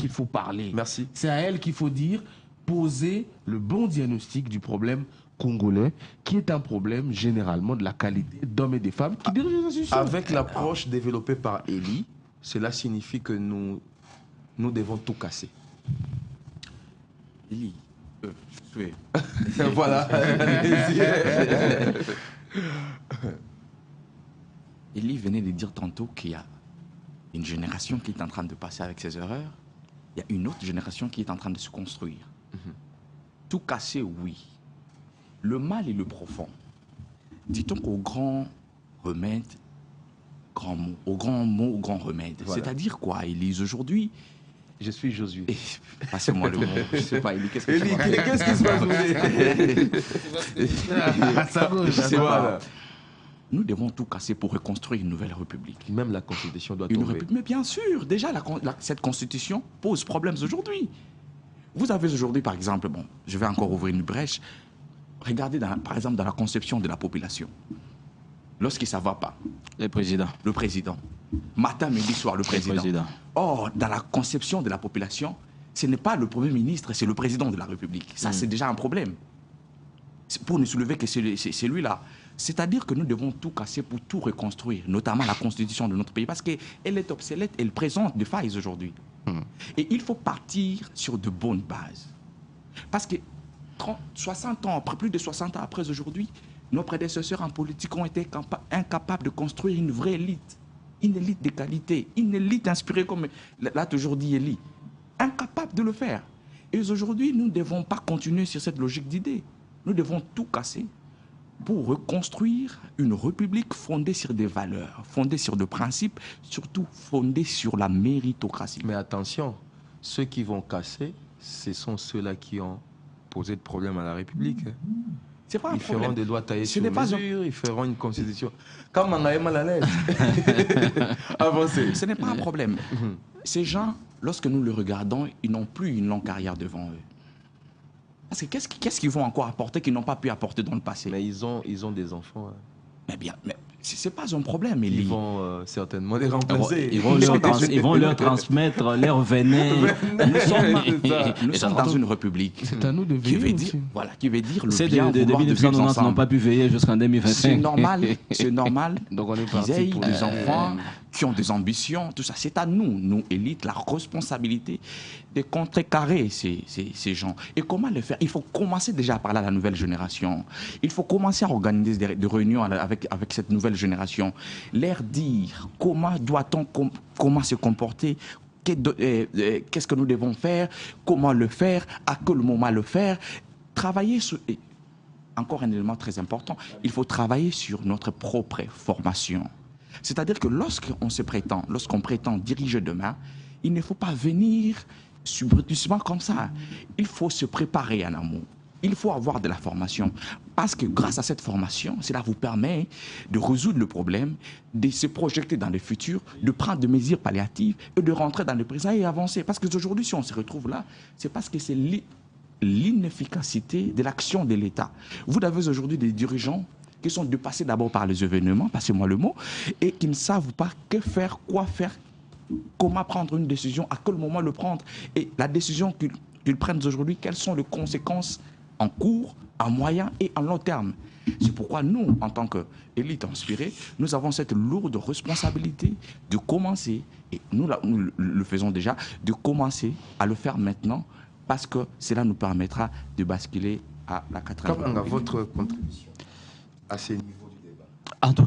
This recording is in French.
qu'il faut parler. Merci. C'est à elle qu'il faut dire, poser le bon diagnostic du problème congolais, qui est un problème généralement de la qualité d'hommes et des femmes qui dirigent les institutions. Avec l'approche développée par Elie, cela signifie que nous devons tout casser. Elie, Voilà. Elie venait de dire tantôt qu'il y a une génération qui est en train de passer avec ses erreurs. Il y a une autre génération qui est en train de se construire. Tout casser, oui. Le mal et le profond. Dit-on qu'au grand remède, grand mot, au grand mot, au grand remède. Voilà. C'est-à-dire quoi, Élise, aujourd'hui? Je suis Josué. Passez-moi le mot. Je ne sais pas, Élie, qu'est-ce que Elie, tu vas faire? qu'est-ce qui se passe? À sa gauche, à sa Voilà. Nous devons tout casser pour reconstruire une nouvelle république. Même la Constitution doit Une tomber. république. Mais bien sûr, déjà, cette constitution pose problème aujourd'hui. Vous avez aujourd'hui, par exemple, bon, je vais encore ouvrir une brèche. Regardez, par exemple, dans la conception de la population. Lorsqu'il ne va pas, Le président. le président. Matin, midi, soir, le président. Or, dans la conception de la population, ce n'est pas le Premier ministre, c'est le président de la République. Ça, c'est déjà un problème. Pour ne soulever que c'est celui-là. C'est-à-dire que nous devons tout casser pour tout reconstruire, notamment la constitution de notre pays, parce qu'elle est obsolète, elle présente des failles aujourd'hui. Et il faut partir sur de bonnes bases. Parce que 60 ans après, plus de 60 ans après aujourd'hui, nos prédécesseurs en politique ont été incapables de construire une vraie élite. Une élite de qualité, une élite inspirée comme l'a toujours dit Elie. Incapable de le faire. Et aujourd'hui, nous ne devons pas continuer sur cette logique d'idées. Nous devons tout casser pour reconstruire une république fondée sur des valeurs, fondée sur des principes, surtout fondée sur la méritocratie. Mais attention, ceux qui vont casser, ce sont ceux-là qui ont posé de problème à la République. C'est pas un Ils feront problème. des lois taillées Ce sur n'est pas mesure, ils feront une constitution. Quand on a mal à l'aise, avancez. Ce n'est pas un problème. Ces gens, lorsque nous les regardons, ils n'ont plus une longue carrière devant eux. Parce que qu'est-ce qu'ils vont encore apporter qu'ils n'ont pas pu apporter dans le passé? Mais ils ont des enfants. Hein. Mais bien, mais c'est pas un problème, Ils Elie. vont certainement les remplacer. Ils vont leur transmettre leur venin. Nous sommes dans une république C'est à nous de qui veiller veut dire, aussi. voilà, qui veut dire le Ceux bien de vouloir de vivre 1990 n'ont ensemble. pas pu veiller jusqu'en 2025. C'est normal. Donc on est Qu'ils parti aient pour des enfants qui ont des ambitions, tout ça. C'est à nous, élites, la responsabilité de contrecarrer ces gens. Et comment le faire? Il faut commencer déjà à parler à la nouvelle génération. Il faut commencer à organiser des réunions avec cette nouvelle génération. Leur dire comment doit-on comment se comporter, qu'est-ce que nous devons faire, comment le faire, à quel moment le faire. Travailler sur... Et encore un élément très important, il faut travailler sur notre propre formation. C'est-à-dire que lorsqu'on prétend diriger demain, il ne faut pas venir subrepticement comme ça. Il faut se préparer en amont. Il faut avoir de la formation. Parce que grâce à cette formation, cela vous permet de résoudre le problème, de se projeter dans le futur, de prendre des mesures palliatives et de rentrer dans le présent et avancer. Parce qu'aujourd'hui, si on se retrouve là, c'est parce que c'est l'inefficacité de l'action de l'État. Vous avez aujourd'hui des dirigeants qui sont dépassés d'abord par les événements, passez-moi le mot, et qui ne savent pas que faire, quoi faire, comment prendre une décision, à quel moment le prendre. Et la décision qu'ils prennent aujourd'hui, quelles sont les conséquences en court, à moyen et en long terme. C'est pourquoi nous, en tant qu'élite inspirée, nous avons cette lourde responsabilité de commencer, et nous le faisons déjà, de commencer à le faire maintenant, parce que cela nous permettra de basculer à la 4e. Comment votre contribution à ces niveaux